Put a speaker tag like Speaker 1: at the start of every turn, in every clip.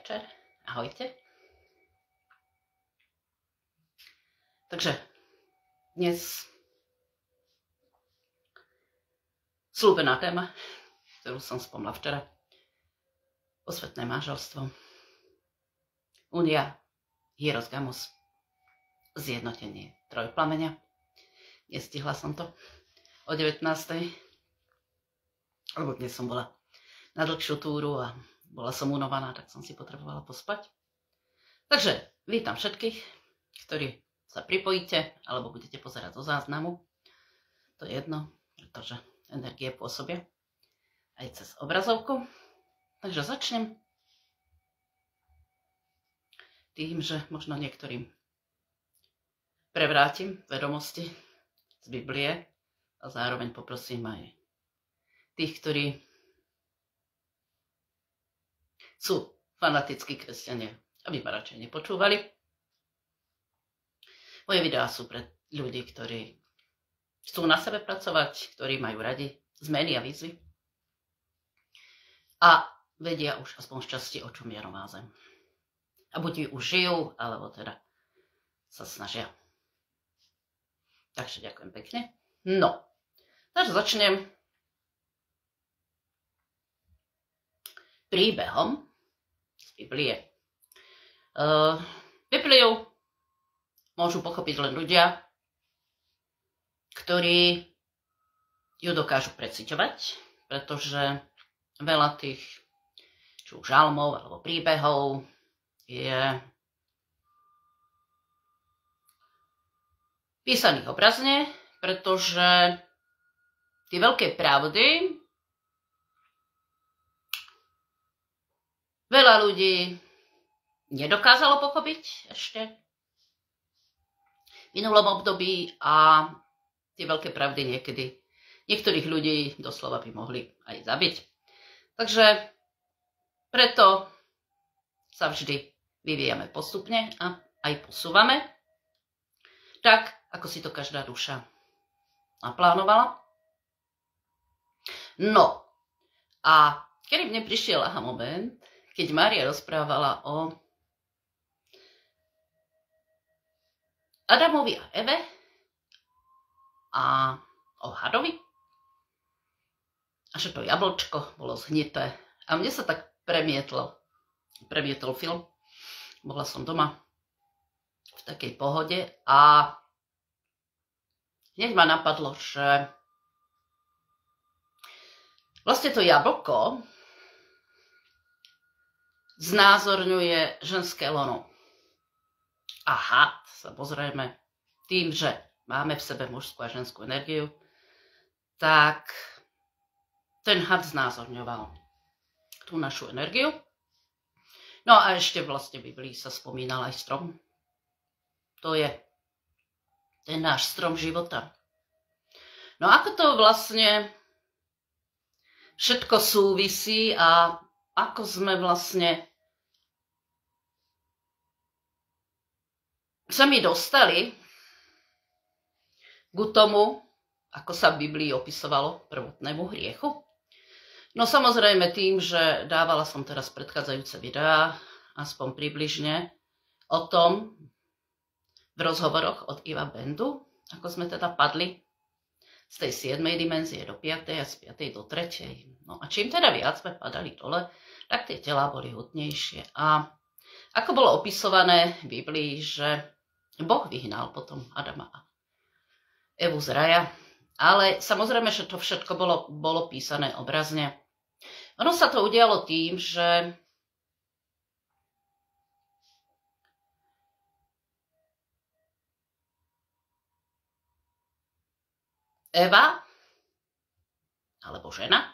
Speaker 1: večer. Ahojte. Takže dnes slúbená téma, ktorú som spomnala včera. Posvetné manželstvo. Únia Hieros Gamos. Zjednotenie trojplameňa. Nestihla som to o 19. Lebo dnes som bola na dlhšiu túru a bola som unovaná, tak som si potrebovala pospať. Takže vítam všetkých, ktorí sa pripojíte alebo budete pozerať zo záznamu. To je jedno, pretože energie pôsobia aj cez obrazovku. Takže začnem tým, že možno niektorým prevrátim vedomosti z Biblie a zároveň poprosím aj tých, ktorí sú fanatickí kresťania, aby ma radšej nepočúvali. Moje videá sú pre ľudí, ktorí chcú na sebe pracovať, ktorí majú radi zmeny a výzvy a vedia už aspoň z časti, o čom je nová zem. A buď ju už žijú, alebo teda sa snažia. Takže ďakujem pekne. No, takže začnem príbehom z Biblie. Bibliu môžu pochopiť len ľudia, ktorí ju dokážu preciťovať, pretože veľa tých či už žalmov alebo príbehov je písaných obrazne, pretože tie veľké pravdy veľa ľudí nedokázalo pochopiť ešte v minulom období a tie veľké pravdy niekedy niektorých ľudí doslova by mohli aj zabiť. Takže preto sa vždy vyvíjame postupne a aj posúvame, tak ako si to každá duša naplánovala. No a kedy mne prišiel aha moment, keď Mária rozprávala o Adamovi a Eve a o hadovi a že to jablčko bolo zhnité. A mne sa tak premietol film. Bola som doma v takej pohode a hneď ma napadlo, že vlastne to jablko znázorňuje ženské lono. A had, samozrejme, tým, že máme v sebe mužskú a ženskú energiu, tak ten had znázorňoval tú našu energiu. No a ešte vlastne v Biblii sa spomínal aj strom. To je ten náš strom života. No ako to vlastne všetko súvisí a ako sme vlastne sa mi dostali k tomu, ako sa v Biblii opisovalo prvotnému hriechu. No samozrejme tým, že dávala som teraz predchádzajúce videá, aspoň približne, o tom v rozhovoroch od Iva Bendu, ako sme teda padli z tej 7. dimenzie do 5. a z 5. do 3. No a čím teda viac sme padali dole, tak tie telá boli hutnejšie. A ako bolo opisované v Biblii, že Boh vyhnal potom Adama a Evu z raja, ale samozrejme, že to všetko bolo písané obrazne. Ono sa to udialo tým, že Eva, alebo žena,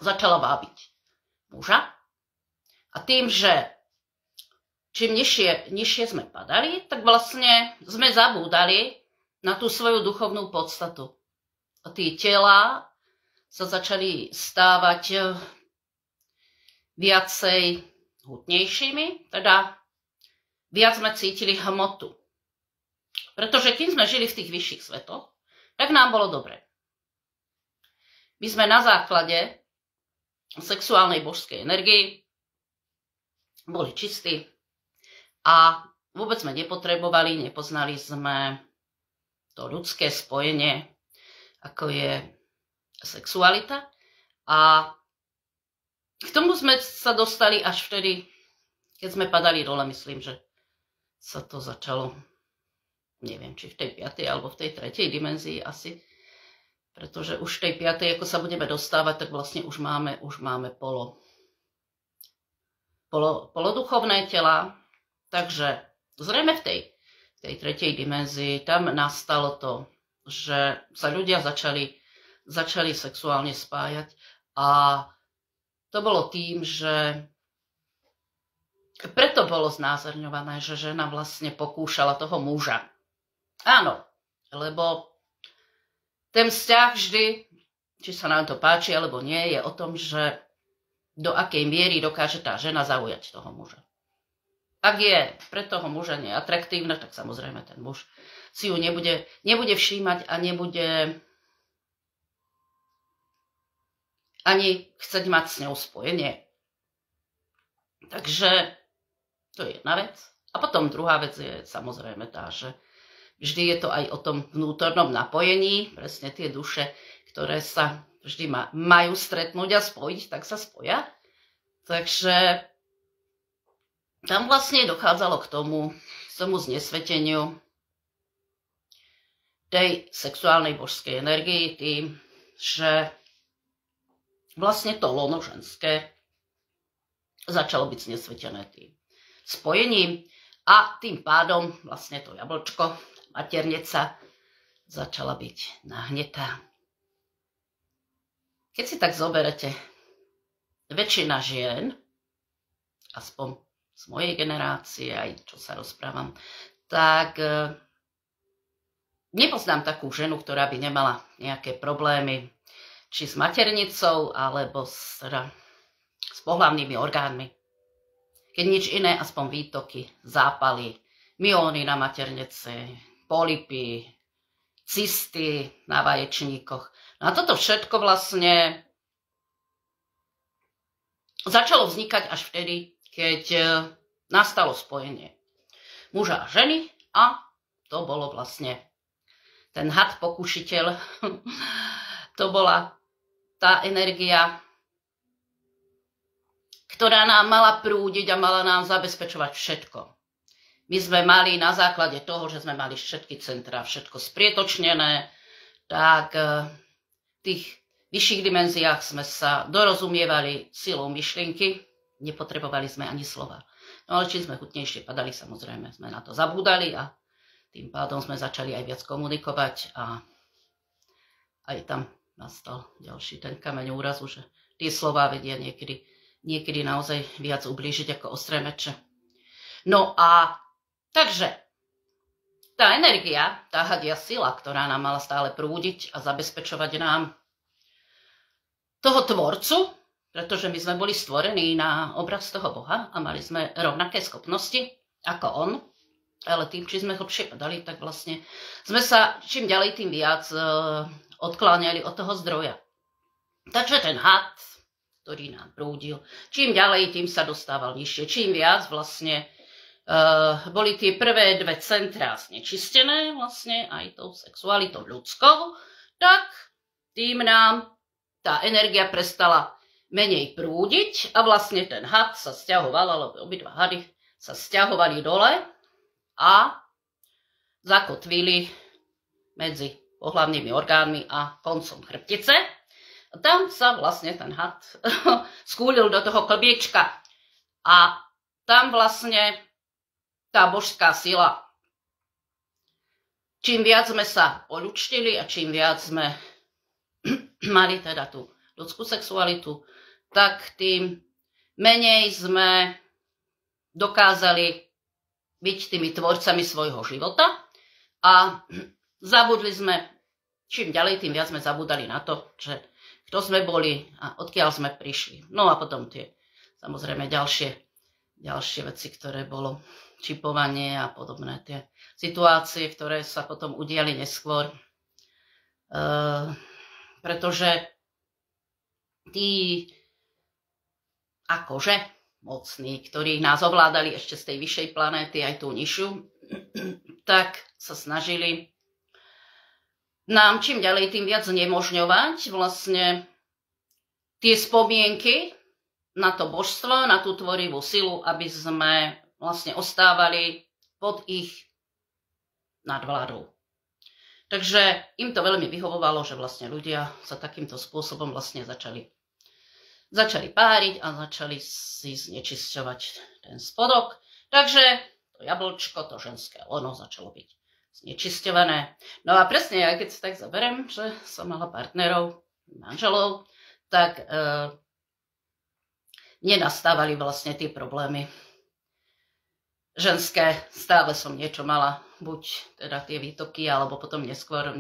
Speaker 1: začala vábiť muža a tým, že čím nižšie sme padali, tak vlastne sme zabúdali na tú svoju duchovnú podstatu. A tie telá sa začali stávať viacej hutnejšími, teda viac sme cítili hmotu. Pretože kým sme žili v tých vyšších svetoch, tak nám bolo dobre. My sme na základe sexuálnej božskej energii boli čistí a vôbec sme nepotrebovali, nepoznali sme to ľudské spojenie, ako je sexualita. A k tomu sme sa dostali až vtedy, keď sme padali dole, myslím, že sa to začalo, neviem, či v tej 5. alebo v tej 3. dimenzii asi, pretože už v tej 5., ako sa budeme dostávať, tak vlastne už máme poloduchovné tela, takže zrejme v tej 3. dimenzii tam nastalo to, že sa ľudia začali sexuálne spájať a to bolo tým, že preto bolo znázorňované, že žena vlastne pokúšala toho muža. Áno, lebo ten vzťah vždy, či sa nám to páči alebo nie, je o tom, že do akej miery dokáže tá žena zaujať toho muža. Ak je pre toho muža neatraktívna, tak samozrejme ten muž si ju nebude všímať a nebude ani chcieť mať s ňou spojenie. Takže to je jedna vec. A potom druhá vec je samozrejme tá, že vždy je to aj o tom vnútornom napojení, presne tie duše, ktoré sa vždy majú stretnúť a spojiť, tak sa spoja. Takže tam vlastne dochádzalo k tomu znesveteniu tej sexuálnej božskej energii tým, že vlastne to lono ženské začalo byť znesvetené tým spojením a tým pádom vlastne to jablčko, maternica, začala byť nahnetá. Keď si tak zoberete, väčšina žien, aspoň z mojej generácie, aj čo sa rozprávam, tak nepoznám takú ženu, ktorá by nemala nejaké problémy, či s maternicou, alebo s pohlavnými orgánmi. Keď nič iné, aspoň výtoky, zápaly, myóny na maternice, polipy, cysty na vaječníkoch. No a toto všetko vlastne začalo vznikať až vtedy, keď nastalo spojenie muža a ženy a to bolo vlastne ten had pokušiteľ. To bola tá energia, ktorá nám mala prúdiť a mala nám zabezpečovať všetko. My sme mali na základe toho, že sme mali všetky centra, všetko sprietočnené, tak v tých vyšších dimenziách sme sa dorozumievali silou myšlienky, nepotrebovali sme ani slova. No ale čím sme chutnejšie padali, samozrejme sme na to zabúdali a tým pádom sme začali aj viac komunikovať a aj tam nastal ďalší ten kameň úrazu, že tie slová vedia niekedy naozaj viac ublížiť ako ostré meče. No a takže tá energia, tá hadia sila, ktorá nám mala stále prúdiť a zabezpečovať nám toho tvorcu, pretože my sme boli stvorení na obraz toho Boha a mali sme rovnaké schopnosti ako on, ale tým, či sme hlbšie padali, tak vlastne sme sa čím ďalej tým viac odkláňali od toho zdroja. Takže ten had, ktorý nám prúdil, čím ďalej, tým sa dostával nižšie. Čím viac vlastne boli tie prvé dve centrá znečistené vlastne aj tou sexualitou ľudskou, tak tým nám tá energia prestala menej prúdiť a vlastne ten had sa sťahoval, alebo obidva hady sa sťahovali dole a zakotvili medzi pohlavnými orgánmi a koncom chrbtice. A tam sa vlastne ten had skúlil do toho klbiečka a tam vlastne tá božská sila, čím viac sme sa poľučtili a čím viac sme mali teda tú ľudskú sexualitu, tak tým menej sme dokázali byť tými tvorcami svojho života a zabudli sme, čím ďalej, tým viac sme zabudali na to, že kto sme boli a odkiaľ sme prišli. No a potom tie samozrejme ďalšie veci, ktoré bolo čipovanie a podobné tie situácie, ktoré sa potom udiali neskôr. Pretože tí akože mocní, ktorí nás ovládali ešte z tej vyššej planéty, aj tú nižšiu, tak sa snažili nám čím ďalej tým viac znemožňovať vlastne tie spomienky na to božstvo, na tú tvorivú silu, aby sme vlastne ostávali pod ich nadvládou. Takže im to veľmi vyhovovalo, že vlastne ľudia sa takýmto spôsobom vlastne začali páriť a začali si znečisťovať ten spodok. Takže to jablčko, to ženské lono začalo byť znečisťované. No a presne, ja keď si tak zaberiem, že som mala partnerov, manželov, tak nenastávali vlastne tie problémy ženské. Stále som niečo mala, buď teda tie výtoky, alebo potom neskôr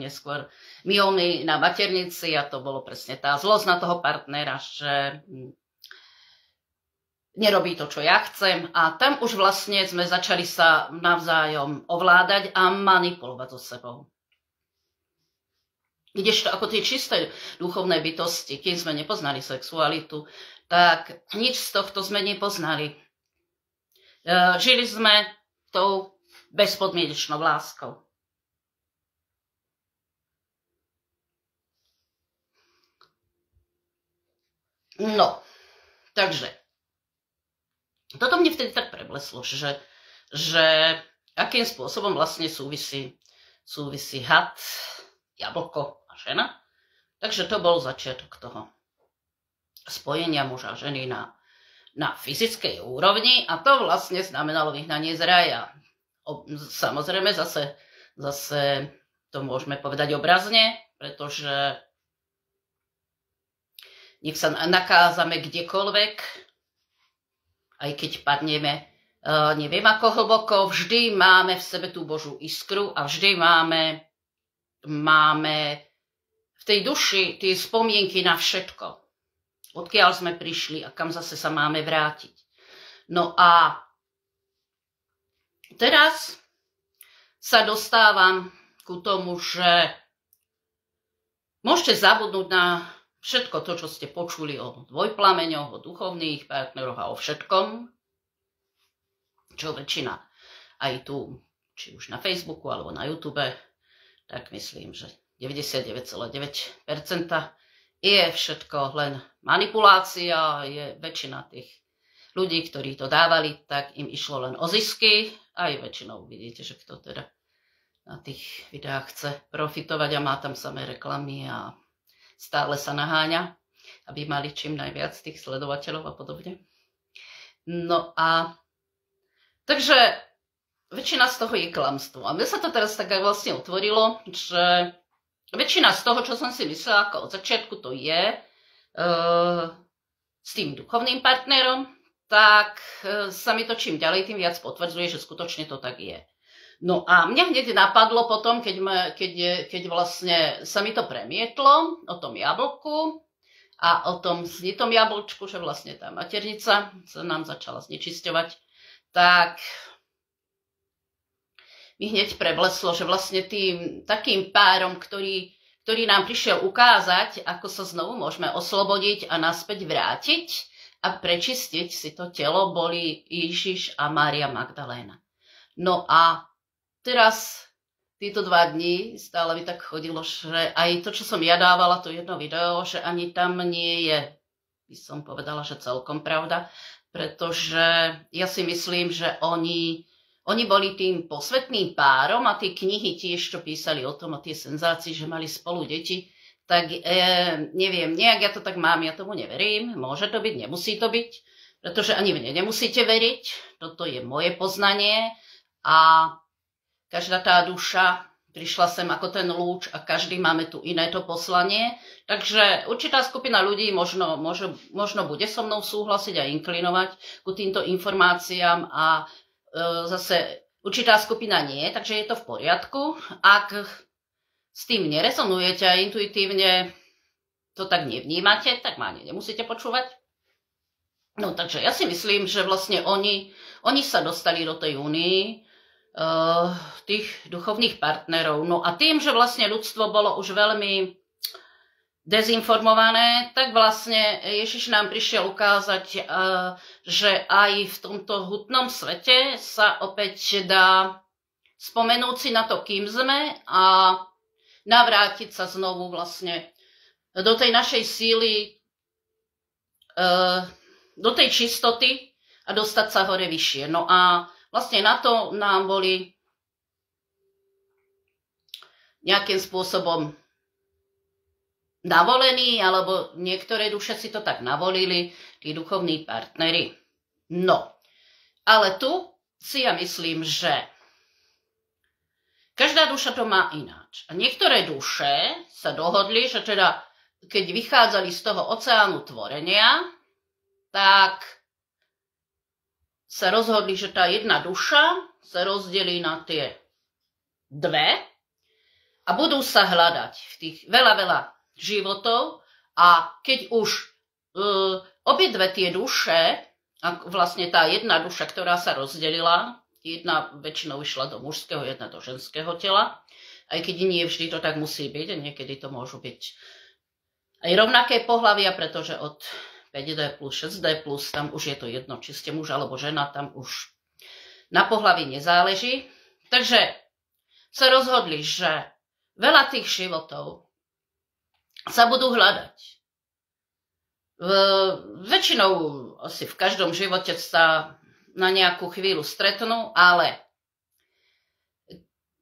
Speaker 1: myómy na maternici a to bolo presne tá zlosť na toho partnera, že nerobí to, čo ja chcem a tam už vlastne sme začali sa navzájom ovládať a manipulovať so sebou. Kdežto ako tie čisté duchovné bytosti, keď sme nepoznali sexualitu, tak nič z tohto sme nepoznali. Žili sme tou bezpodmienečnou láskou. No, takže toto mne vtedy tak prebleslo, že akým spôsobom vlastne súvisí had, jablko a žena. Takže to bol začiatok toho spojenia muža a ženy na fyzickej úrovni a to vlastne znamenalo vyhnanie z raja. Samozrejme zase to môžeme povedať obrazne, pretože nech sa nakázame kdekoľvek, aj keď padneme, neviem ako hlboko, vždy máme v sebe tú Božú iskru a vždy máme v tej duši tie spomienky na všetko. Odkiaľ sme prišli a kam zase sa máme vrátiť. No a teraz sa dostávam ku tomu, že môžete zabudnúť na všetko to, čo ste počuli o dvojplameňoch, o duchovných partneroch a o všetkom, čo väčšina aj tu, či už na Facebooku alebo na YouTube, tak myslím, že 99,9% je všetko len manipulácia, je väčšina tých ľudí, ktorí to dávali, tak im išlo len o zisky, aj väčšinou vidíte, že kto teda na tých videách chce profitovať a má tam samé reklamy a stále sa naháňa, aby mali čím najviac tých sledovateľov a podobne. No a takže väčšina z toho je klamstvo. A mne sa to teraz tak aj vlastne otvorilo, že väčšina z toho, čo som si myslela ako od začiatku, to je s tým duchovným partnerom, tak sa mi to čím ďalej, tým viac potvrdzuje, že skutočne to tak je. No a mňa hneď napadlo potom, keď vlastne sa mi to premietlo o tom jablku a o tom znitom jablčku, že vlastne tá maternica sa nám začala znečisťovať, tak mi hneď prebleslo, že vlastne tým takým párom, ktorý nám prišiel ukázať, ako sa znovu môžeme oslobodiť a naspäť vrátiť a prečistiť si to telo, boli Ježiš a Mária Magdaléna. No a teraz títo 2 dní stále mi tak chodilo, že aj to, čo som ja dávala, to jedno video, že ani tam nie je, by som povedala, že celkom pravda, pretože ja si myslím, že oni boli tým posvetným párom a tie knihy tiež, čo písali o tom, o tie senzácii, že mali spolu deti, tak neviem, nejak ja to tak mám, ja tomu neverím, môže to byť, nemusí to byť, pretože ani mne nemusíte veriť, toto je moje poznanie a každá tá duša prišla sem ako ten lúč a každý máme tu iné to poslanie. Takže určitá skupina ľudí možno bude so mnou súhlasiť a inklinovať ku týmto informáciám a zase určitá skupina nie, takže je to v poriadku. Ak s tým nerezonujete a intuitívne to tak nevnímate, tak ma ani nemusíte počúvať. No takže ja si myslím, že vlastne oni sa dostali do tej únii tých duchovných partnerov. No a tým, že vlastne ľudstvo bolo už veľmi dezinformované, tak vlastne Ježiš nám prišiel ukázať, že aj v tomto hutnom svete sa opäť dá spomenúť si na to, kým sme a navrátiť sa znovu vlastne do tej našej síly, do tej čistoty a dostať sa hore vyššie. No a vlastne na to nám boli nejakým spôsobom navolení, alebo niektoré duše si to tak navolili, tí duchovní partneri. No, ale tu si ja myslím, že každá duša to má ináč. A niektoré duše sa dohodli, že teda keď vychádzali z toho oceánu tvorenia, tak sa rozhodli, že tá jedna duša sa rozdelí na tie dve a budú sa hľadať v tých veľa životov a keď už obidve tie duše, vlastne tá jedna duša, ktorá sa rozdelila, jedna väčšinou išla do mužského, jedna do ženského tela, aj keď nie vždy to tak musí byť, niekedy to môžu byť aj rovnaké pohlavia, pretože od 5D plus 6D plus, tam už je to jedno, či ste muž alebo žena, tam už na pohlaví nezáleží. Takže sa rozhodli, že veľa tých životov sa budú hľadať. Väčšinou asi v každom živote sa na nejakú chvíľu stretnú, ale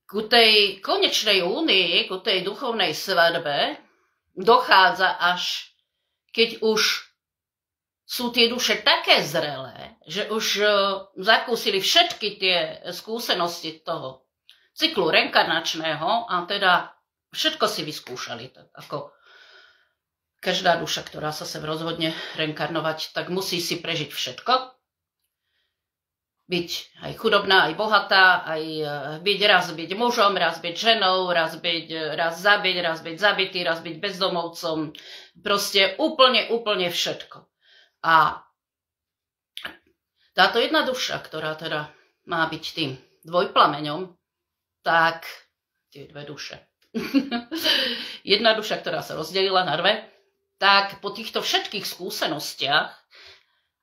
Speaker 1: ku tej konečnej únii, ku tej duchovnej svadbe dochádza až keď už sú tie duše také zrelé, že už zakúsili všetky tie skúsenosti toho cyklu reinkarnačného a teda všetko si vyskúšali, tak ako každá duša, ktorá sa sem rozhodne reinkarnovať, tak musí si prežiť všetko. Byť aj chudobná, aj bohatá, aj raz byť mužom, raz byť ženou, raz zabiť, raz byť zabitý, raz byť bezdomovcom. Proste úplne všetko. A táto jedna duša, ktorá teda má byť tým dvojplameňom, tak tie dve duše. Jedna duša, ktorá sa rozdelila na dve, tak po týchto všetkých skúsenostiach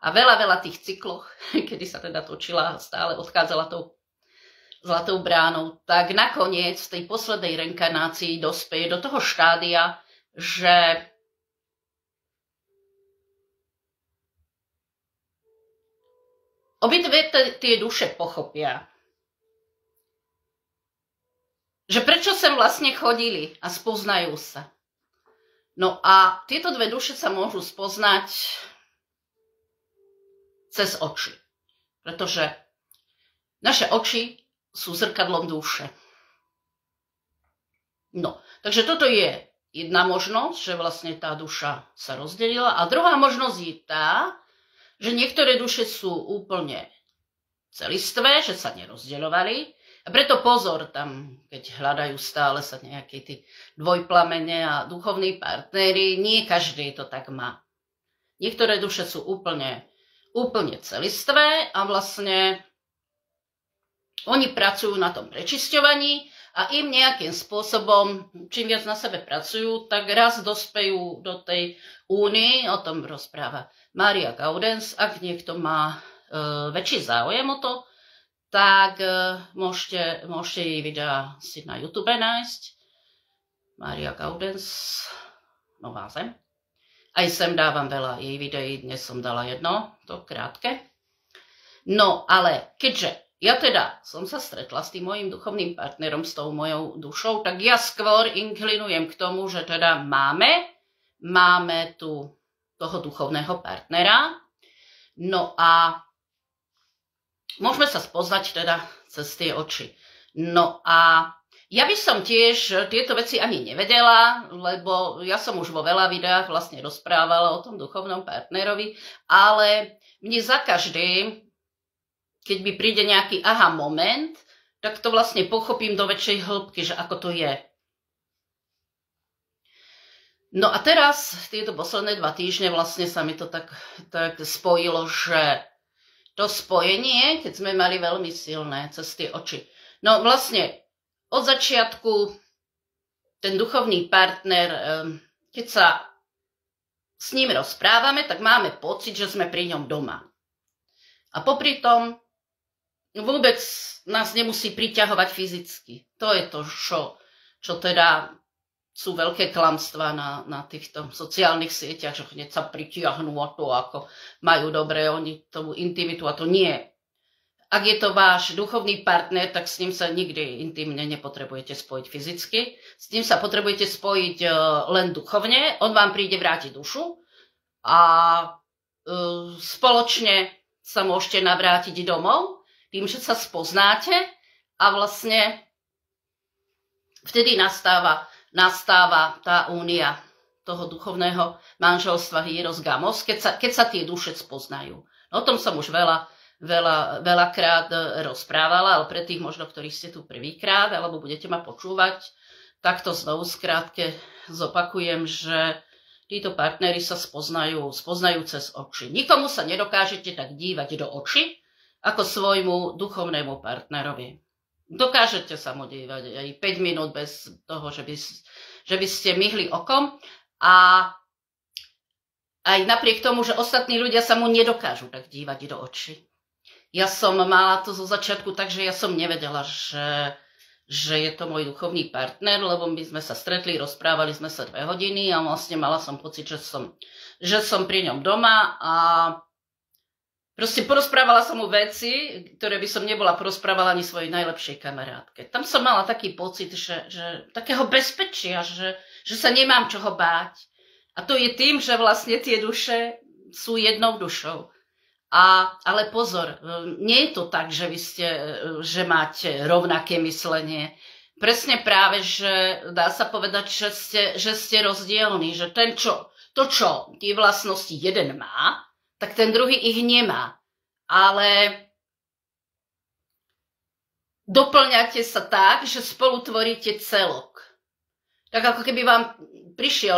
Speaker 1: a veľa tých cykloch, kedy sa teda točila a stále odchádzala tou zlatou bránou, tak nakoniec v tej poslednej reinkarnácii dospeje do toho štádia, že obidve tie duše pochopia, že prečo sem vlastne chodili a spoznajú sa. No a tieto dve duše sa môžu spoznať cez oči. Pretože naše oči sú zrkadlom duše. No, takže toto je jedna možnosť, že vlastne tá duša sa rozdelila. A druhá možnosť je tá, že niektoré duše sú úplne celistvé, že sa nerozdeľovali. A preto pozor tam, keď hľadajú stále sa nejaké tí dvojplamene a duchovní partneri, nie každý to tak má. Niektoré duše sú úplne celistvé a vlastne oni pracujú na tom prečisťovaní a im nejakým spôsobom, čím viac na sebe pracujú, tak raz dospejú do tej únii, o tom rozpráva Mária Gaudens. Ak niekto má väčší záujem o to, tak môžete jej videá si na YouTube nájsť. Mária Gaudens, Nová zem. Aj sem dávam veľa jej videí, dnes som dala jedno, to krátke. No, ale keďže ja teda som sa stretla s tým mojím duchovným partnerom, s tou mojou dušou, tak ja skôr inklinujem k tomu, že teda máme tu toho duchovného partnera. No a môžeme sa spoznať teda cez tie oči. No a ja by som tiež tieto veci ani nevedela, lebo ja som už vo veľa videách vlastne rozprávala o tom duchovnom partnerovi, ale mne za každým, keď mi príde nejaký aha moment, tak to vlastne pochopím do väčšej hĺbky, že ako to je. No a teraz, tieto posledné 2 týždne vlastne sa mi to tak spojilo, že to spojenie, keď sme mali veľmi silné cez tie oči. No vlastne od začiatku ten duchovný partner keď sa s ním rozprávame, tak máme pocit, že sme pri ňom doma. A popri tom vôbec nás nemusí priťahovať fyzicky. To je to, čo teda sú veľké klamstvá na týchto sociálnych sieťach, že hneď sa pritiahnú a to, ako majú dobre oni tú intimitu a to nie. Ak je to váš duchovný partner, tak s ním sa nikdy intimne nepotrebujete spojiť fyzicky. S ním sa potrebujete spojiť len duchovne. On vám príde vrátiť dušu a spoločne sa môžete navrátiť domov tým, že sa spoznáte a vlastne vtedy nastáva tá únia toho duchovného manželstva hieros gamos, keď sa tie duše spoznajú. O tom som už veľakrát rozprávala, ale pre tých možno, ktorí ste tu prvýkrát, alebo budete ma počúvať, tak to znovu skrátke zopakujem, že títo partneri sa spoznajú cez oči. Nikomu sa nedokážete tak dívať do očí, ako svojmu duchovnému partnerovi. Dokážete sa mu dívať aj 5 minút bez toho, že by ste myhli okom a aj napriek tomu, že ostatní ľudia sa mu nedokážu tak dívať do očí. Ja som mala to zo začiatku tak, že ja som nevedela, že je to môj duchovný partner, lebo my sme sa stretli, rozprávali sme sa 2 hodiny a vlastne mala som pocit, že som pri ňom doma a proste porozprávala som mu veci, ktoré by som nebola porozprávala ani svojej najlepšej kamarátke. Tam som mala taký pocit, že takého bezpečia, že sa nemám čoho báť. A to je tým, že vlastne tie duše sú jednou dušou. Ale pozor, nie je to tak, že máte rovnaké myslenie. Presne práve, že dá sa povedať, že ste rozdielni, že to, čo tie vlastnosti jeden má, tak ten druhý ich nemá. Ale doplňate sa tak, že spolu tvoríte celok. Tak ako keby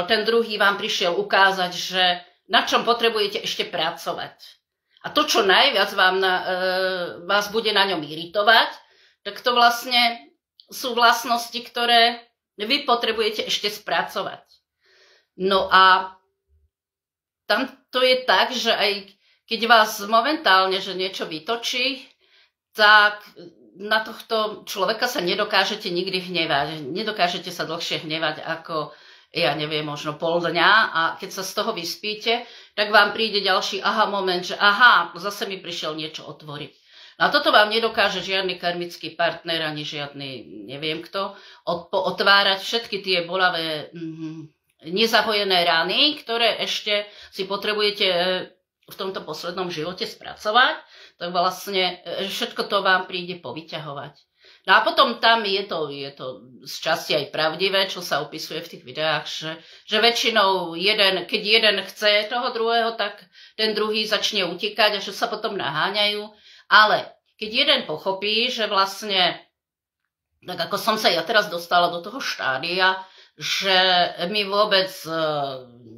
Speaker 1: ten druhý vám prišiel ukázať, že na čom potrebujete ešte pracovať. A to, čo najviac vás bude na ňom iritovať, tak to vlastne sú vlastnosti, ktoré vy potrebujete ešte spracovať. No a tam to je tak, že aj keď vás momentálne že niečo vytočí, tak na tohto človeka sa nedokážete nikdy hnevať. Nedokážete sa dlhšie hnevať ako, ja neviem, možno pol dňa a keď sa z toho vyspíte, tak vám príde ďalší moment, že zase mi prišiel niečo otvoriť. No a toto vám nedokáže žiadny karmický partner, ani žiadny, neviem kto, otvárať všetky tie bolavé nezahojené rany, ktoré ešte si potrebujete v tomto poslednom živote spracovať, tak vlastne všetko to vám príde povyťahovať. No a potom tam je to z časti aj pravdivé, čo sa opisuje v tých videách, že väčšinou keď jeden chce toho druhého, tak ten druhý začne utekať a že sa potom naháňajú. Ale keď jeden pochopí, že vlastne, tak ako som sa ja teraz dostala do toho štádia, že my vôbec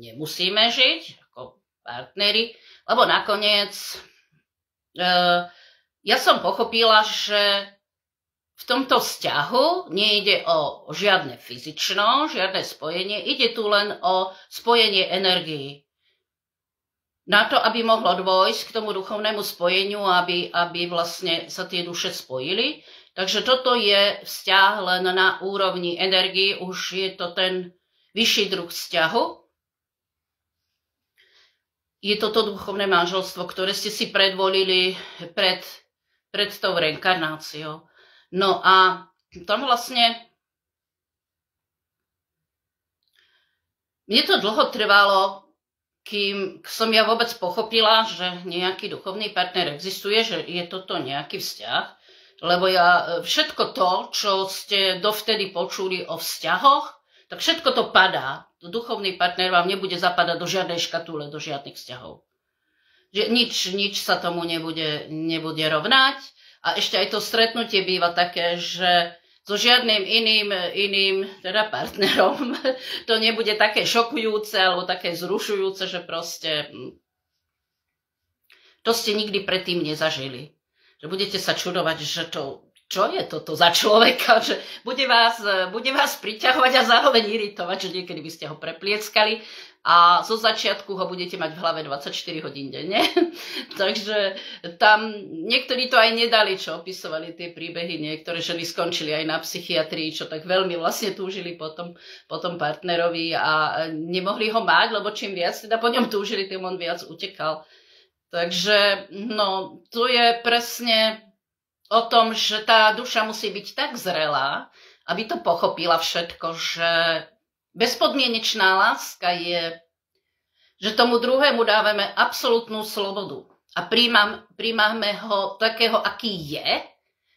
Speaker 1: nemusíme žiť ako partneri, lebo nakoniec ja som pochopila, že v tomto vzťahu nejde o žiadne fyzično, žiadne spojenie, ide tu len o spojenie energií. Na to, aby mohlo dôjsť k tomu duchovnému spojeniu, aby vlastne sa tie duše spojili. Takže toto je vzťah len na úrovni energií, už je to ten vyšší druh vzťahu. Je toto duchovné manželstvo, ktoré ste si predvolili pred tou reinkarnáciou. No a tam vlastne mne to dlho trvalo, kým som ja vôbec pochopila, že nejaký duchovný partner existuje, že je toto nejaký vzťah, lebo ja všetko to, čo ste dovtedy počuli o vzťahoch, tak všetko to padá. Duchovný partner vám nebude zapadať do žiadnej škatule, do žiadnych vzťahov. Nič sa tomu nebude rovnať. A ešte aj to stretnutie býva také, že so žiadnym iným teda partnerom to nebude také šokujúce alebo také zrušujúce, že proste to ste nikdy predtým nezažili. Že budete sa čudovať, že čo je toto za človeka, že bude vás priťahovať a zároveň iritovať, že niekedy by ste ho preplieskali a zo začiatku ho budete mať v hlave 24 hodín denne. Takže tam niektorí to aj nedali, čo opisovali tie príbehy. Niektoré ženy skončili aj na psychiatrii, čo tak veľmi vlastne túžili po tom partnerovi a nemohli ho mať, lebo čím viac teda po ňom túžili, tým on viac utekal. Takže no, tu je presne o tom, že tá duša musí byť tak zrelá, aby to pochopila všetko, že bezpodmienečná láska je, že tomu druhému dávame absolútnu slobodu a príjmame ho takého, aký je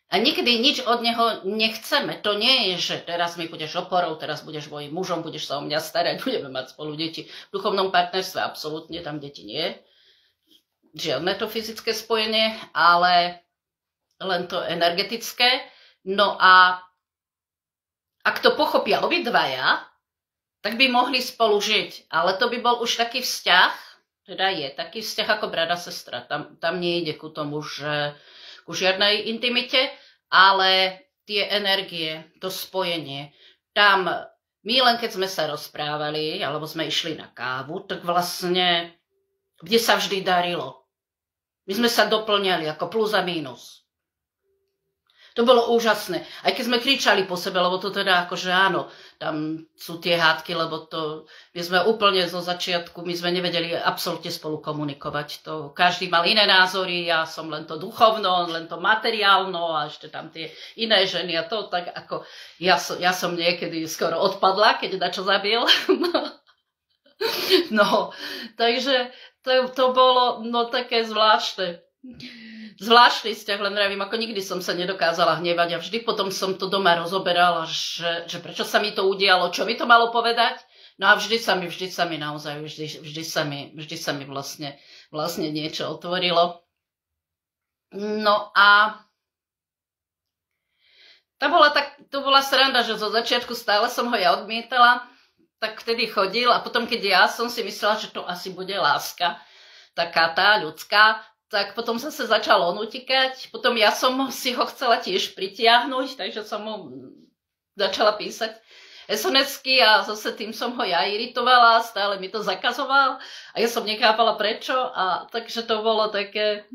Speaker 1: a nikdy nič od neho nechceme. To nie je, že teraz mi budeš oporou, teraz budeš mojím mužom, budeš sa o mňa starať, budeme mať spolu deti. V duchovnom partnerstve absolútne tam deti nie. Žiadne to fyzické spojenie, ale len to energetické. No a ak to pochopia obidvaja, tak by mohli spolu žiť. Ale to by bol už taký vzťah, teda je taký vzťah ako brat a sestra. Tam nejde ku tomu, že ku žiadnej intimite, ale tie energie, to spojenie. Tam my len keď sme sa rozprávali, alebo sme išli na kávu, tak vlastne kde sa vždy darilo. My sme sa doplňali ako plus a mínus. To bolo úžasné. Aj keď sme kričali po sebe, lebo to teda akože áno, tam sú tie hádky, lebo to, my sme úplne zo začiatku, my sme nevedeli absolútne spolu komunikovať. To, každý mal iné názory, ja som len to duchovno, len to materiálno a ešte tam tie iné ženy a to tak ako, ja som niekedy skoro odpadla, keď dačo zabil. No, takže to bolo no také zvláštne. Zvláštny vzťah, len vravím, ako nikdy som sa nedokázala hnevať a vždy potom som to doma rozoberala, že prečo sa mi to udialo, čo mi to malo povedať. No a vždy sa mi naozaj, vždy sa mi vlastne niečo otvorilo. No a to bola sranda, že zo začiatku stále som ho ja odmietala, tak vtedy chodil a potom, keď ja som si myslela, že to asi bude láska, taká tá ľudská, tak potom zase začal on utekať, potom ja som si ho chcela tiež pritiahnuť, takže som mu začala písať SMS-ky a zase tým som ho ja iritovala, stále mi to zakazoval a ja som nechápala prečo a takže to bolo také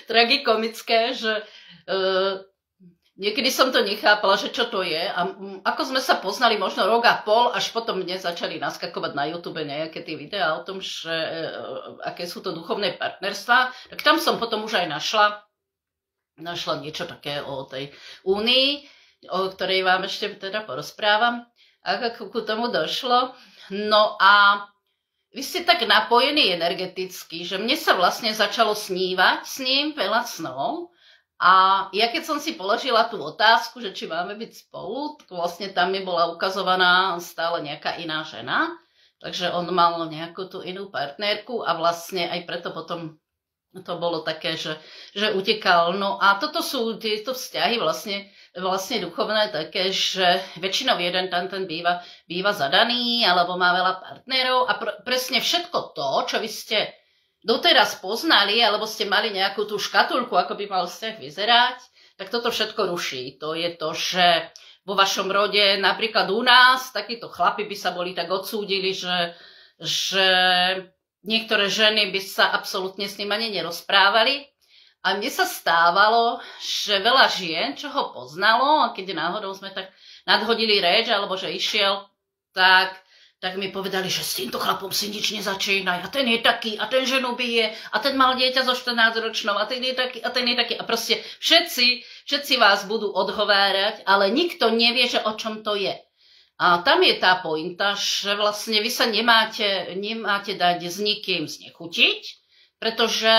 Speaker 1: tragikomické, že niekedy som to nechápala, že čo to je a ako sme sa poznali možno rok a pol, až potom mne začali naskakovať na YouTube nejaké tie videá o tom, že aké sú to duchovné partnerstvá, tak tam som potom už aj našla niečo také o tej únii, o ktorej vám ešte teda porozprávam, ako ku tomu došlo. No a vy ste tak napojení energeticky, že mne sa vlastne začalo snívať s ním veľa snov. A ja keď som si položila tú otázku, že či máme byť spolu, tak vlastne tam mi bola ukazovaná stále nejaká iná žena, takže on mal nejakú tú inú partnerku a vlastne aj preto potom to bolo také, že utekal. No a toto sú tieto vzťahy vlastne duchovné také, že väčšinou jeden tam ten býva zadaný alebo má veľa partnerov a presne všetko to, čo vy ste doteraz poznali, alebo ste mali nejakú tú škatulku, ako by mal vzťah vyzerať, tak toto všetko ruší. To je to, že vo vašom rode, napríklad u nás, takíto chlapi by sa boli tak odsúdili, že niektoré ženy by sa absolútne s ním ani nerozprávali. A mne sa stávalo, že veľa žien, čo ho poznalo, a keď náhodou sme tak nadhodili reč, alebo že išiel, tak mi povedali, že s týmto chlapom si nič nezačínaj. A ten je taký, a ten ženu bije, a ten mal dieťa so 14-ročnou, a ten je taký, a ten je taký. A proste všetci vás budú odhovárať, ale nikto nevie, že o čom to je. A tam je tá pointa, že vlastne vy sa nemáte dať s nikým znechutiť, pretože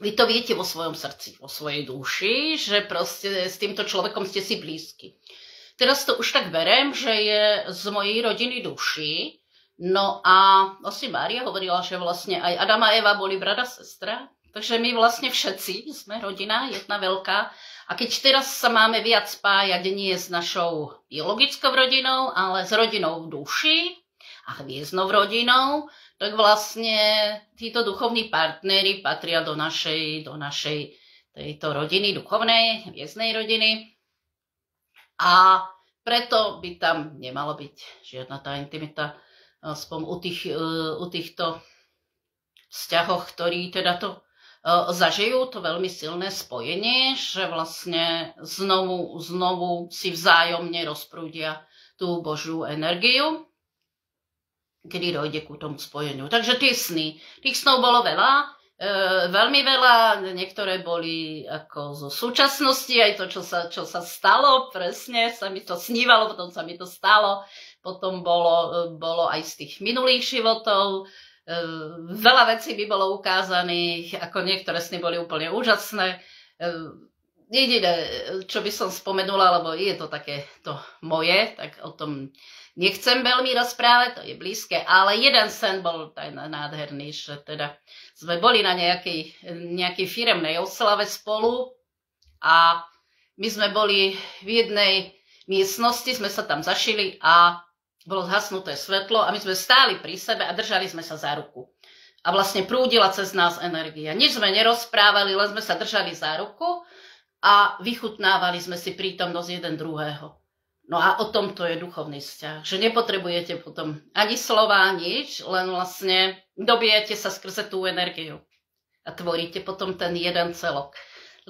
Speaker 1: vy to viete vo svojom srdci, vo svojej duši, že proste s týmto človekom ste si blízky. Teraz to už tak berem, že je z mojej rodiny duši. No a vlastne Mária hovorila, že vlastne aj Adam a Eva boli brat a sestra. Takže my vlastne všetci sme rodina, jedna veľká. A keď teraz sa máme viac spájať nie s našou biologickou rodinou, ale s rodinou v duši a hviezdnou rodinou, tak vlastne títo duchovní partnery patria do našej tejto rodiny duchovnej, hviezdnej rodiny. A preto by tam nemalo byť žiadna tá intimita, aspoň u týchto vzťahoch, ktorí teda to zažijú, to veľmi silné spojenie, že vlastne znovu si vzájomne rozprúdia tú Božiu energiu, kedy dojde ku tomu spojeniu. Takže tie sny, tých snov bolo veľa, veľmi veľa, niektoré boli ako zo súčasnosti, aj to, čo sa stalo, presne, sa mi to snívalo, potom sa mi to stalo, potom bolo aj z tých minulých životov, veľa vecí by bolo ukázaných, ako niektoré sny boli úplne úžasné. Jediné, čo by som spomenula, lebo je to také to moje, tak o tom nechcem veľmi rozprávať, to je blízke, ale jeden sen bol nádherný, že teda sme boli na nejakej firemnej oslave spolu a my sme boli v jednej miestnosti, sme sa tam zašili a bolo zhasnuté svetlo a my sme stáli pri sebe a držali sme sa za ruku. A vlastne prúdila cez nás energia. Nič sme nerozprávali, len sme sa držali za ruku a vychutnávali sme si prítomnosť jeden druhého. No a o tomto je duchovný vzťah, že nepotrebujete potom ani slova, nič, len vlastne dobijete sa skrze tú energiu a tvoríte potom ten jeden celok.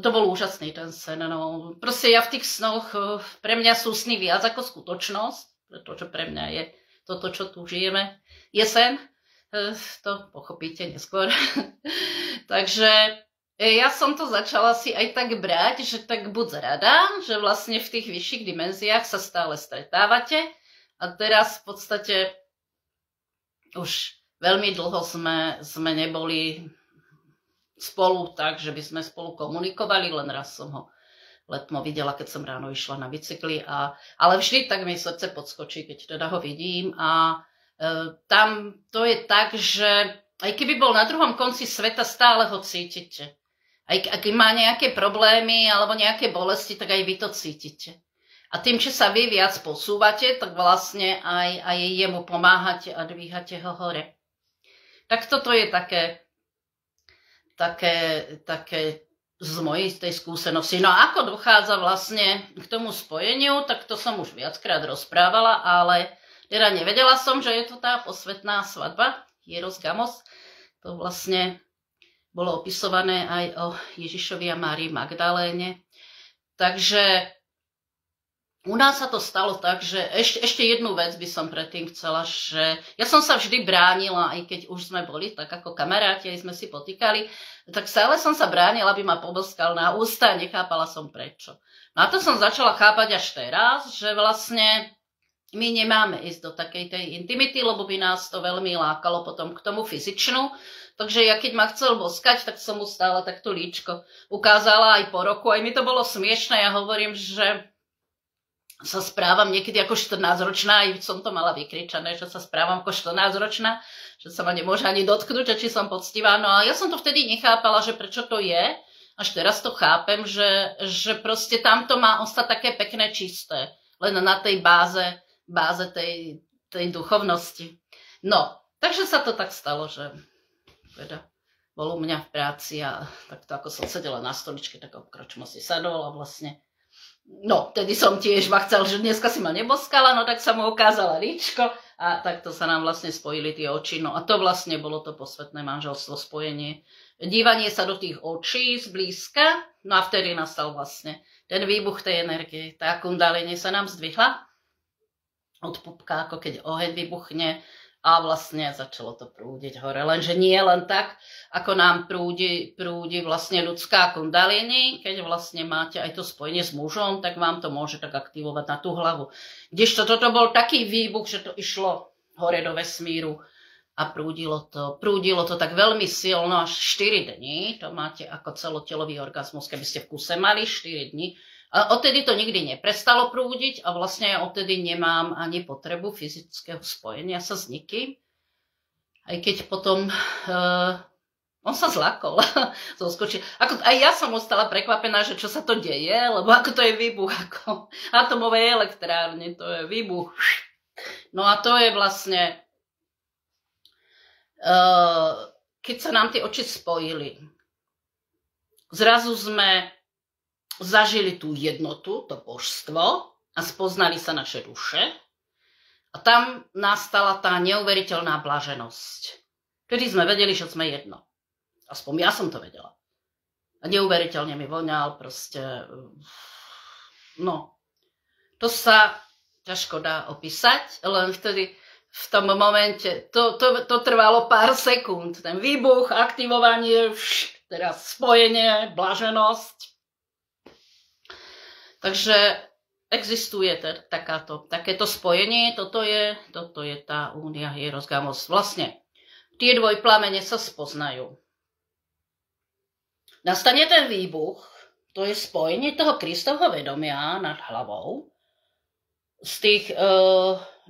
Speaker 1: To bol úžasný ten sen. No. Proste ja v tých snoch, pre mňa sú sny viac ako skutočnosť, pretože pre mňa je toto, čo tu žijeme, je sen. To pochopíte neskôr. Takže ja som to začala si aj tak brať, že tak buď rada, že vlastne v tých vyšších dimenziách sa stále stretávate a teraz v podstate už veľmi dlho sme neboli spolu tak, že by sme spolu komunikovali, len raz som ho letmo videla, keď som ráno išla na bicykli, ale vždy tak mi srdce podskočí, keď teda ho vidím a tam to je tak, že aj keby bol na druhom konci sveta, stále ho cítite. Aj ak má nejaké problémy alebo nejaké bolesti, tak aj vy to cítite. A tým, že sa vy viac posúvate, tak vlastne aj jemu pomáhate a dvíhate ho hore. Tak toto je také z mojej tej skúsenosti. No a ako dochádza vlastne k tomu spojeniu, tak to som už viackrát rozprávala, ale teda nevedela som, že je to tá posvetná svadba, Hieros Gamos. To vlastne bolo opisované aj o Ježišovi a Márii Magdaléne. Takže u nás sa to stalo tak, že ešte jednu vec by som predtým chcela, že ja som sa vždy bránila, aj keď už sme boli tak ako kamaráti, aj sme si potýkali, tak stále som sa bránila, aby ma poboskal na ústa a nechápala som prečo. No a to som začala chápať až teraz, že vlastne my nemáme ísť do takej tej intimity, lebo by nás to veľmi lákalo potom k tomu fyzičnu. Takže ja keď ma chcel boskať, tak som mu stále takto líčko ukázala aj po roku. Aj mi to bolo smiešné, ja hovorím, že sa správam niekedy ako 14-ročná, aj som to mala vykričané, že sa správam ako 14-ročná, že sa ma nemôže ani dotknúť, či som poctivá. No a ja som to vtedy nechápala, že prečo to je. Až teraz to chápem, že proste tamto má ostať také pekné, čisté. Len na tej báze tej duchovnosti. No, takže sa to tak stalo, že teda bol u mňa v práci a takto ako som sedela na stoličke, tak obkročmo si sadol a vlastne no, tedy som tiež chcel, že dneska si ma neboskala, no tak sa mu ukázala líčko a takto sa nám vlastne spojili tie oči. No a to vlastne bolo to posvetné manželstvo, spojenie. Dívanie sa do tých očí zblízka, no a vtedy nastal vlastne ten výbuch tej energie. Tá kundalini sa nám zdvihla od pupka, ako keď oheň vybuchne a vlastne začalo to prúdiť hore. Lenže nie len tak, ako nám prúdi vlastne ľudská kundalini, keď vlastne máte aj to spojenie s mužom, tak vám to môže tak aktivovať na tú hlavu. Kdežto toto bol taký výbuch, že to išlo hore do vesmíru a prúdilo to tak veľmi silno až 4 dní. To máte ako celotelový orgazmus, keby ste v kuse mali 4 dní. A odtedy to nikdy neprestalo prúdiť a vlastne ja odtedy nemám ani potrebu fyzického spojenia sa s nikým. Aj keď potom on sa zlakol, zoskočil. Aj ja som ostala prekvapená, že čo sa to deje, lebo ako to je výbuch, ako atomovej elektrárne, to je výbuch. No a to je vlastne, keď sa nám tie oči spojili, zrazu sme zažili tú jednotu, to božstvo a spoznali sa naše duše. A tam nastala tá neuveriteľná blaženosť. Kedy sme vedeli, že sme jedno. Aspoň ja som to vedela. A neuveriteľne mi voňal proste. No, to sa ťažko dá opísať, len vtedy v tom momente, to trvalo pár sekúnd. Ten výbuch, aktivovanie, teraz spojenie, blaženosť. Takže existuje takéto spojenie, toto je tá únia Hieros Gamos. Vlastne tie dvojplamene sa spoznajú. Nastane ten výbuch, to je spojenie toho Kristovho vedomia nad hlavou. Z tých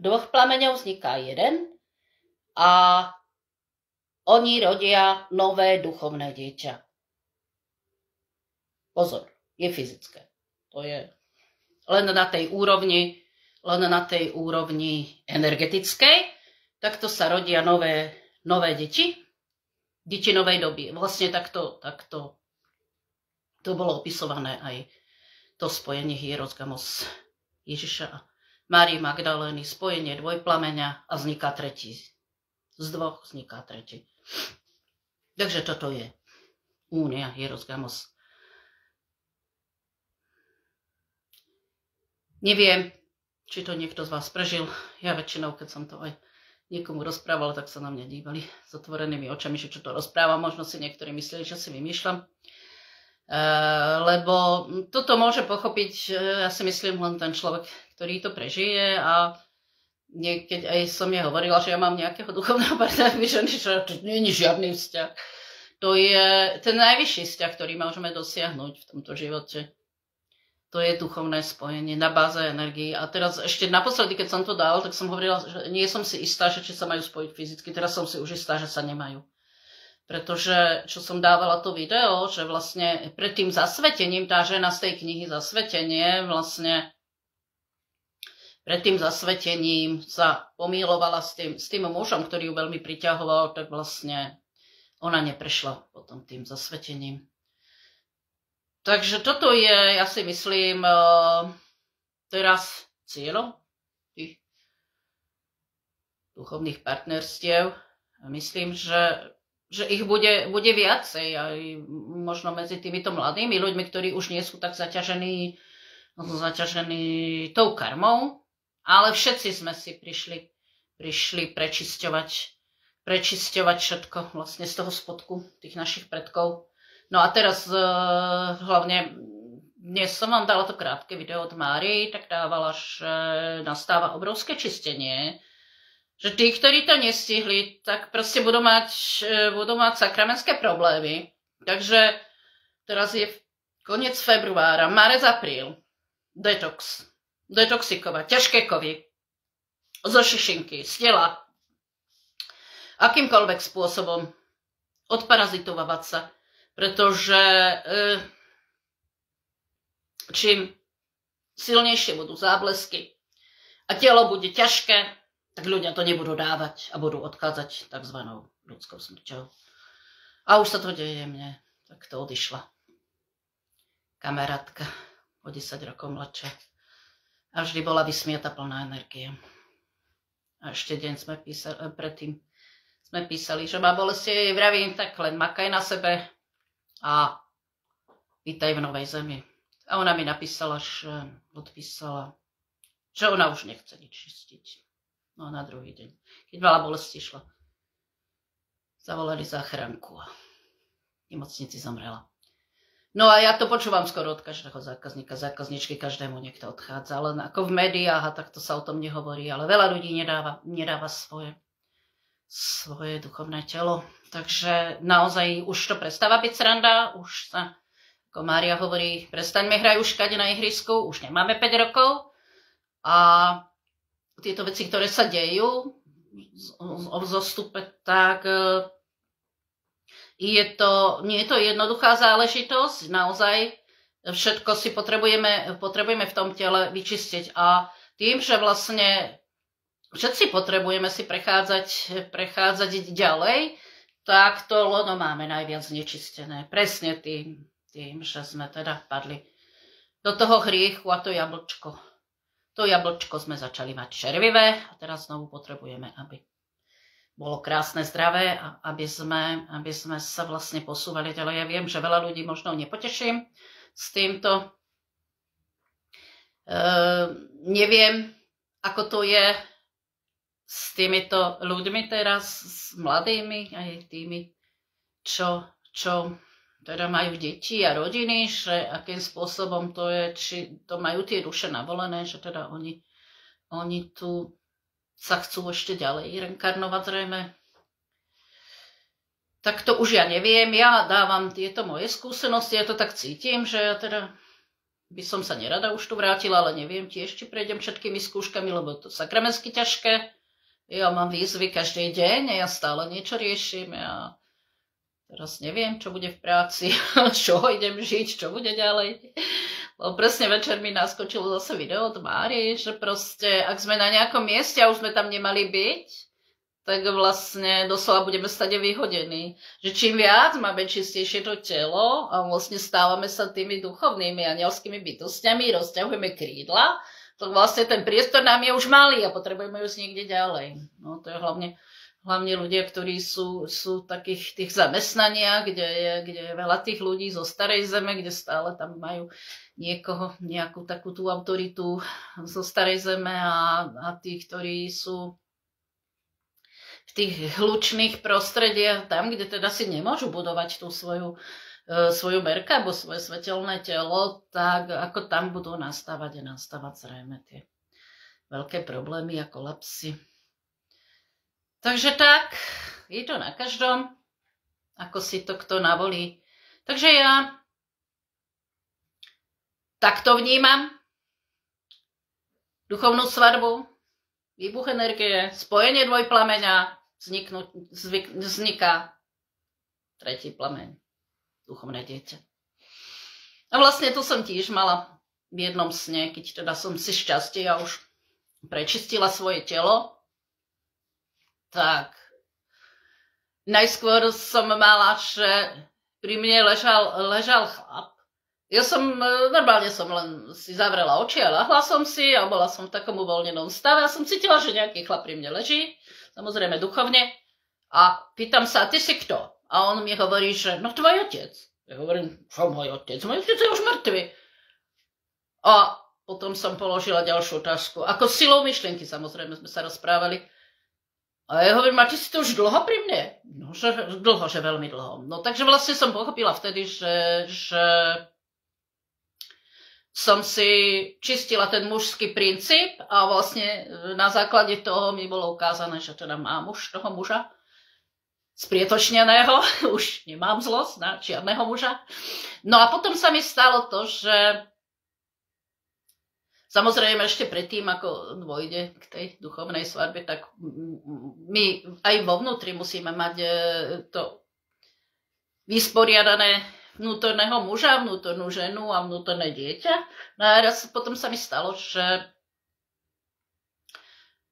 Speaker 1: dvoch plameňov vzniká jeden a oni rodia nové duchovné dieťa. Pozor, je fyzické. To je len na tej úrovni energetickej. Takto sa rodia nové deti novej doby. Vlastne takto to bolo opisované aj to spojenie Hieros Gamos Ježiša a Márie Magdalény, spojenie dvojplameňa a vzniká tretí. Z dvoch vzniká tretí. Takže toto je únia Hieros Gamos. Neviem, či to niekto z vás prežil. Ja väčšinou, keď som to aj niekomu rozprávala, tak sa na mňa dívali s otvorenými očami, že čo to rozprávam. Možno si niektorí mysleli, že si vymýšľam. Lebo toto môže pochopiť, ja si myslím, len ten človek, ktorý to prežije a niekedy aj som jej hovorila, že ja mám nejakého duchovného partnera, že to nie je žiadny vzťah. To je ten najvyšší vzťah, ktorý môžeme dosiahnuť v tomto živote. To je duchovné spojenie na báze energií. A teraz ešte naposledy, keď som to dal, tak som hovorila, že nie som si istá, že či sa majú spojiť fyzicky. Teraz som si už istá, že sa nemajú. Pretože, čo som dávala to video, že vlastne pred tým zasvetením, tá žena z tej knihy Zasvetenie, vlastne pred tým zasvetením sa pomílovala s tým mužom, ktorý ju veľmi priťahoval, tak vlastne ona neprešla potom tým zasvetením. Takže toto je, ja si myslím, teraz cieľom tých duchovných partnerstiev. Myslím, že ich bude viacej, aj možno medzi týmito mladými ľuďmi, ktorí už nie sú tak zaťažení tou karmou, ale všetci sme si prišli prečisťovať všetko vlastne z toho spodku tých našich predkov. No a teraz hlavne dnes som vám dala to krátke video od Márii, tak dávala, že nastáva obrovské čistenie, že tí, ktorí to nestihli, tak proste budú mať sakramentské problémy. Takže teraz je koniec februára, marec, apríl, detoxikovať, ťažké kovy, zo šišinky, z tela, akýmkoľvek spôsobom odparazitovať sa, pretože čím silnejšie budú záblesky a telo bude ťažké, tak ľudia to nebudú dávať a budú odchádzať tzv. Ľudskou smrťou. A už sa to deje mne. Tak to odišla kamarátka o 10 rokov mladšia. A vždy bola vysmiata, plná energie. A ešte deň predtým sme písali, že má bolesti, jej vravím, tak len makaj na sebe a vítaj v novej zemi. A ona mi odpísala, že ona už nechce nič čistiť. No na druhý deň, keď mala bolesti, šla. Zavolali záchranku a v nemocnici zomrela. No a ja to počúvam skoro od každého zákazníka, zákazničky, každému niekto odchádza. Len ako v médiách a takto sa o tom nehovorí, ale veľa ľudí nedáva svoje duchovné telo. Takže naozaj už to prestáva byť sranda, už sa, ako Mária hovorí, prestaňme hrajuškať na ihrisku, už nemáme 5 rokov a tieto veci, ktoré sa dejú o vzostupe, tak nie je to jednoduchá záležitosť, naozaj všetko si potrebujeme v tom tele vyčistiť a tým, že vlastne všetci potrebujeme si prechádzať ďalej, tak to lono máme najviac znečistené. Presne tým tým, že sme teda padli do toho hriechu a to jablčko sme začali mať červivé a teraz znovu potrebujeme, aby bolo krásne, zdravé a aby sme sa vlastne posúvali ďalej. Ja viem, že veľa ľudí možno nepoteším s týmto. Neviem, ako to je s týmito ľuďmi teraz, s mladými, aj tými, čo teda majú deti a rodiny, že akým spôsobom to je, či to majú tie duše navolené, že teda oni tu sa chcú ešte ďalej reinkarnovať zrejme. Tak to už ja neviem, ja dávam tieto moje skúsenosti, ja to tak cítim, že ja teda by som sa nerada už tu vrátila, ale neviem tiež, či prejdem všetkými skúškami, lebo to sakramensky ťažké. Ja mám výzvy každý deň a ja stále niečo riešim. Ja teraz neviem, čo bude v práci, čo idem žiť, čo bude ďalej. Lebo presne večer mi naskočilo zase video od Márie, že proste, ak sme na nejakom mieste a už sme tam nemali byť, tak vlastne doslova budeme stade vyhodení. Že čím viac máme čistejšie to telo a vlastne stávame sa tými duchovnými anielskými bytostiami, rozťahujeme krídla, tak vlastne ten priestor nám je už malý a potrebujeme už niekde ďalej. No to je hlavne ľudia, ktorí sú v takých tých zamestnaniach, kde je veľa tých ľudí zo starej zeme, kde stále tam majú nejakú takú tú autoritu zo starej zeme a tí, ktorí sú v tých hlučných prostrediach, tam, kde teda si nemôžu budovať tú svoju merku alebo svoje svetelné telo, tak ako tam budú nastávať zrejme tie veľké problémy a kolapsy. Takže tak, je to na každom, ako si to kto navolí. Takže ja takto vnímam duchovnú svadbu, výbuch energie, spojenie dvojplameňa, vzniká tretí plameň, duchovné dieťa. A vlastne tu som tiež mala v jednom sne, keď teda som si šťastie a už prečistila svoje telo, tak najskôr som mala, že pri mne ležal chlap. Ja normálne som len si zavrela oči a ľahla som si a bola som v takom uvoľnenom stave a som cítila, že nejaký chlap pri mne leží, samozrejme duchovne. A pýtam sa, a ty si kto? A on mi hovorí, že no tvoj otec. Ja hovorím, čo môj otec? Môj otec je už mŕtvy. A potom som položila ďalšiu otázku. Ako silou myšlienky, samozrejme, sme sa rozprávali. A ja hovorím, a ty si to už dlho pri mne? No, že dlho, že veľmi dlho. No, takže vlastne som pochopila vtedy, že som si čistila ten mužský princíp a vlastne na základe toho mi bolo ukázané, že teda mám už toho muža sprietočneného, už nemám zlosť na žiadneho muža. No a potom sa mi stalo to, že samozrejme ešte predtým, ako dôjde k tej duchovnej svadbe, tak my aj vo vnútri musíme mať to vysporiadané vnútorného muža, vnútornú ženu a vnútorné dieťa. No a raz potom sa mi stalo, že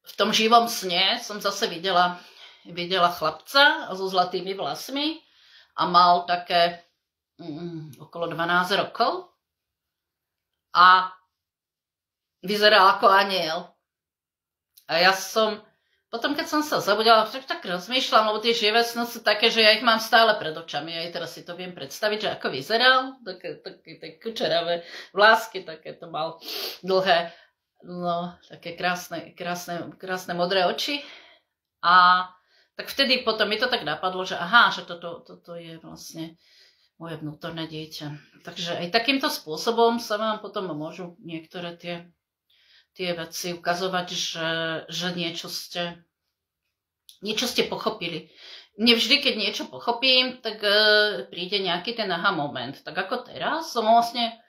Speaker 1: v tom živom sne som zase videla chlapca so zlatými vlasmi a mal také okolo 12 rokov a vyzeral ako anjel. A ja som, potom keď som sa zabudila, tak rozmýšľam, lebo tie živé sny sú také, že ja ich mám stále pred očami. Aj teraz si to viem predstaviť, že ako vyzeral, také kučeravé vlásky, také to mal dlhé, no, také krásne modré oči. A tak vtedy potom mi to tak napadlo, že aha, že toto je vlastne moje vnútorné dieťa. Takže aj takýmto spôsobom sa vám potom môžu niektoré tie veci ukazovať, že niečo ste pochopili. Nevždy, keď niečo pochopím, tak príde nejaký ten aha moment. Tak ako teraz som vlastne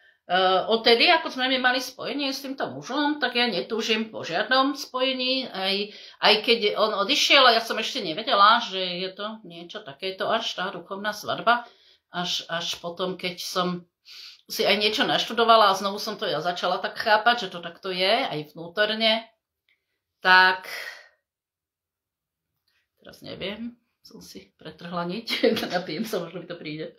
Speaker 1: odtedy, ako sme mali spojenie s týmto mužom, tak ja netúžim po žiadnom spojení, aj keď on odišiel a ja som ešte nevedela, že je to niečo takéto, až tá duchovná svadba, až potom, keď som si aj niečo naštudovala a znovu som to ja začala tak chápať, že to takto je, aj vnútorne, tak teraz neviem, som si pretrhla niť, napijem sa, možno mi to príde.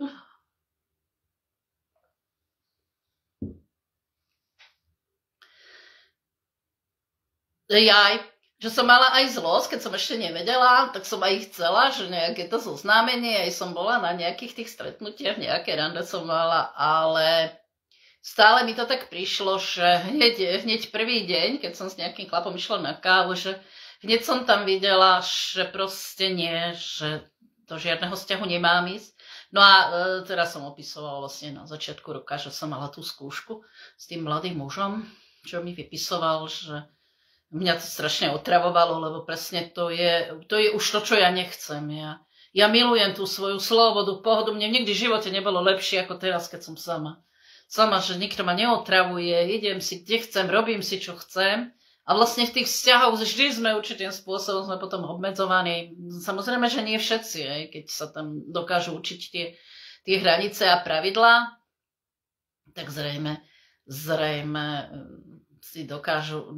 Speaker 1: Jaj, že som mala aj zlosť, keď som ešte nevedela, tak som aj chcela, že nejaké to zoznámenie, aj som bola na nejakých tých stretnutiach, nejaké rande som mala, ale stále mi to tak prišlo, že hneď prvý deň, keď som s nejakým chlapom išla na kávu, že hneď som tam videla, že proste nie, že do žiadneho vzťahu nemám ísť. No a teraz som opisovala vlastne na začiatku roka, že som mala tú skúšku s tým mladým mužom, čo mi vypisoval, že mňa to strašne otravovalo, lebo presne to je už to, čo ja nechcem. Ja milujem tú svoju slobodu, pohodu. Mne nikdy v živote nebolo lepšie ako teraz, keď som sama. Sama, že nikto ma neotravuje, idem si, kde chcem, robím si, čo chcem. A vlastne v tých vzťahoch vždy sme určitým spôsobom sme potom obmedzovaní. Samozrejme, že nie všetci, keď sa tam dokážu učiť tie hranice a pravidlá, tak zrejme si dokážu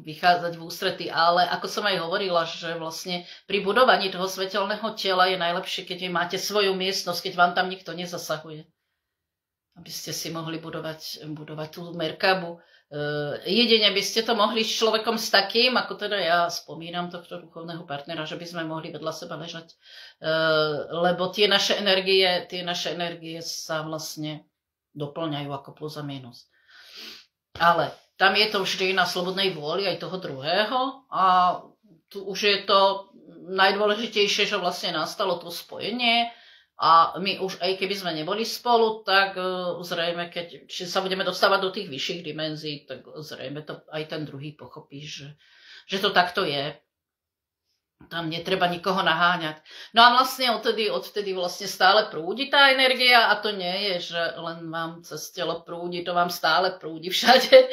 Speaker 1: vychádzať v ústrety, ale ako som aj hovorila, že vlastne pri budovaní toho svetelného tela je najlepšie, keď máte svoju miestnosť, keď vám tam nikto nezasahuje. Aby ste si mohli budovať tú merkabu. Jedine by ste to mohli s človekom s takým, ako teda ja spomínam tohto duchovného partnera, že by sme mohli vedľa seba ležať, lebo tie naše energie sa vlastne doplňajú ako plus a minus. Ale tam je to vždy na slobodnej vôli aj toho druhého a tu už je to najdôležitejšie, že vlastne nastalo to spojenie a my už aj keby sme neboli spolu, tak zrejme, keď sa budeme dostávať do tých vyšších dimenzií, tak zrejme to aj ten druhý pochopí, že to takto je. Tam netreba nikoho naháňať. No a vlastne odtedy vlastne stále prúdi tá energia a to nie je, že len vám cez telo prúdi, to vám stále prúdi všade.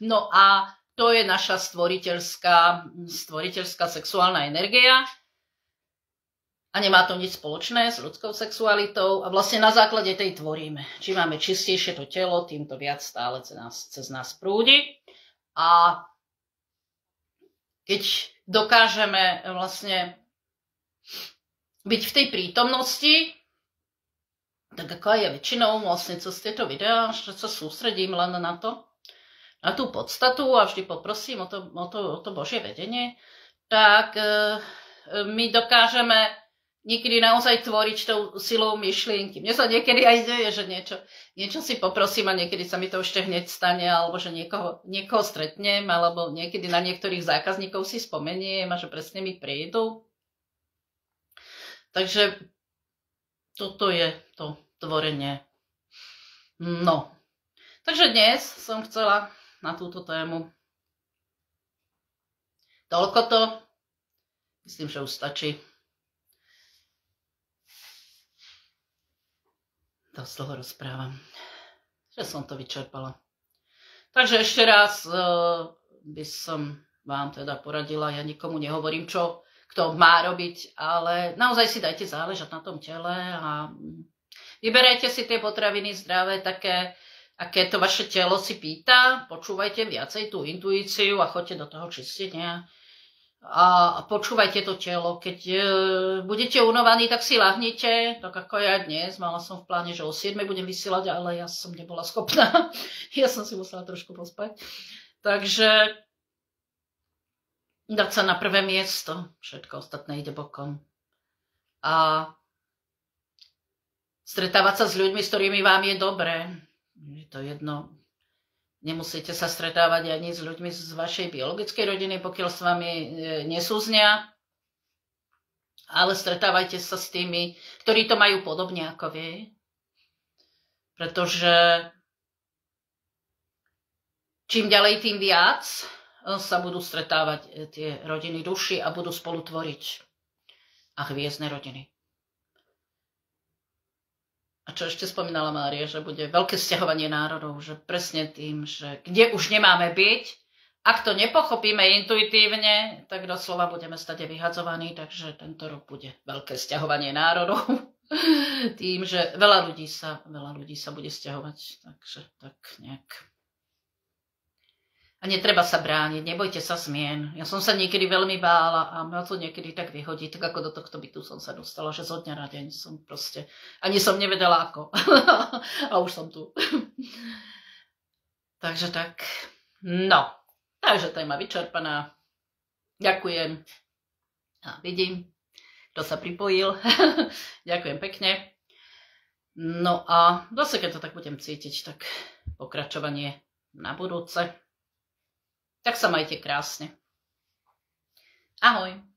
Speaker 1: No a to je naša stvoriteľská sexuálna energia a nemá to nič spoločné s ľudskou sexualitou a vlastne na základe tej tvoríme. Čím máme čistejšie to telo, tým to viac stále cez nás prúdi a keď dokážeme vlastne byť v tej prítomnosti, tak ako aj ja väčšinou vlastne cez tieto videá, že sa sústredím len na tú podstatu a vždy poprosím o to Božie vedenie, tak my dokážeme niekedy naozaj tvoriť tou silou myšlienky. Mne sa niekedy aj deje, že niečo si poprosím a niekedy sa mi to ešte hneď stane, alebo že niekoho stretnem, alebo niekedy na niektorých zákazníkov si spomeniem a že presne mi prídu. Takže toto je to tvorenie. No. Takže dnes som chcela na túto tému toľkoto. Myslím, že už stačí. Dosť dlho rozprávam, že som to vyčerpala. Takže ešte raz by som vám teda poradila, ja nikomu nehovorím, čo kto má robiť, ale naozaj si dajte záležať na tom tele a vyberajte si tie potraviny zdravé, také, aké to vaše telo si pýta, počúvajte viacej tú intuíciu a choďte do toho čistenia. A počúvajte to telo. Keď budete unovaní, tak si lahnite, tak ako ja dnes. Mala som v pláne, že o 7 budem vysielať, ale ja som nebola schopná. Ja som si musela trošku pospať. Takže dať sa na prvé miesto. Všetko ostatné ide bokom. A stretávať sa s ľuďmi, s ktorými vám je dobré. Je to jedno. Nemusíte sa stretávať ani s ľuďmi z vašej biologickej rodiny, pokiaľ s vami nesúznia, ale stretávajte sa s tými, ktorí to majú podobne ako vy. Pretože čím ďalej, tým viac sa budú stretávať tie rodiny duši a budú spolu tvoriť a hviezdne rodiny. A čo ešte spomínala Mária, že bude veľké sťahovanie národov, že presne tým, že kde už nemáme byť, ak to nepochopíme intuitívne, tak doslova budeme stade vyhadzovaní, takže tento rok bude veľké sťahovanie národov. Tým, že veľa ľudí sa bude sťahovať, takže tak nejak. A netreba sa brániť, nebojte sa zmien. Ja som sa niekedy veľmi bála a ma to niekedy tak vyhodí, tak ako do tohto bytu som sa dostala, že zo dňa na deň som proste, ani som nevedela ako. A už som tu. Takže tak, no. Takže téma vyčerpaná. Ďakujem. A vidím, kto sa pripojil. Ďakujem pekne. No a zase, keď to tak budem cítiť, tak pokračovanie na budúce. Tak sa majte krásne. Ahoj.